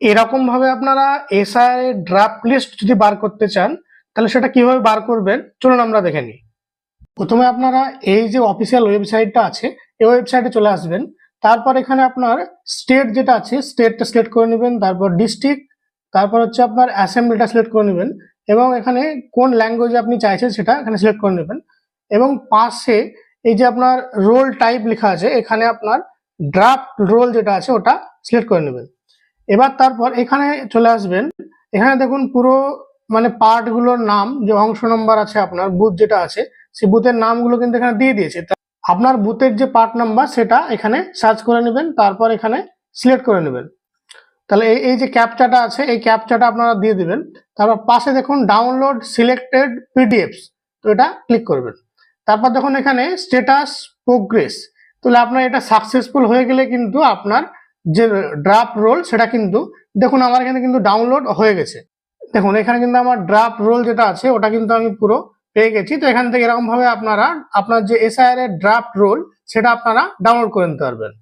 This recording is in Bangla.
এরকম ভাবে আপনারা এসআইআর এর ড্রাফট লিস্ট যদি বার করতে চান তাহলে সেটা কিভাবে বার করবেন চলুন আমরা দেখে নিই। প্রথমে আপনারা এই যে অফিসিয়াল ওয়েবসাইটটা আছে এই ওয়েবসাইটে চলে আসবেন। তারপর এখানে আপনার স্টেট যেটা আছে স্টেটটা সিলেক্ট করে নেবেন, তারপর ডিস্ট্রিক্ট, তারপর হচ্ছে আপনার অ্যাসেম্বলিটা সিলেক্ট করে নেবেন এবং এখানে কোন ল্যাঙ্গুয়েজে আপনি চাইছেন সেটা এখানে সিলেক্ট করে নেবেন এবং পাশে এই যে আপনার রোল টাইপ লেখা আছে এখানে আপনার ড্রাফট রোল যেটা আছে ওটা সিলেক্ট করে নেবেন। এবার তারপর এখানে চলে আসবেন। এখানে দেখুন পুরো মানে পার্ট গুলোর নাম, যে অংশ নম্বর আছে আপনার বুথ যেটা আছে সেই বুথের নামগুলো কিন্তু এখানে দিয়ে দিয়েছে। আপনার বুথের যে পার্ট নাম্বার সেটা এখানে সার্চ করে নেবেন, তারপর এখানে সিলেক্ট করে নেবেন। তাহলে এই যে ক্যাপচাটা আছে এই ক্যাপচাটা আপনারা দিয়ে দিবেন। তারপর পাশে দেখুন ডাউনলোড সিলেক্টেড পিডিএফস, তো এটা ক্লিক করবেন। তারপর দেখুন এখানে স্ট্যাটাস প্রোগ্রেস, তাহলে আপনার এটা সাকসেসফুল হয়ে গেলে কিন্তু আপনার যে ড্রাফট রোল সেটা কিন্তু দেখুন আমার এখানে কিন্তু ডাউনলোড হয়ে গেছে। দেখুন এখানে কিন্তু আমার ড্রাফট রোল যেটা আছে ওটা কিন্তু আমি পুরো পেয়ে গেছি। তো এখান থেকে এরকম ভাবে আপনারা আপনার যে এসআইআর এর ড্রাফট রোল সেটা আপনারা ডাউনলোড করে নিতে পারবেন।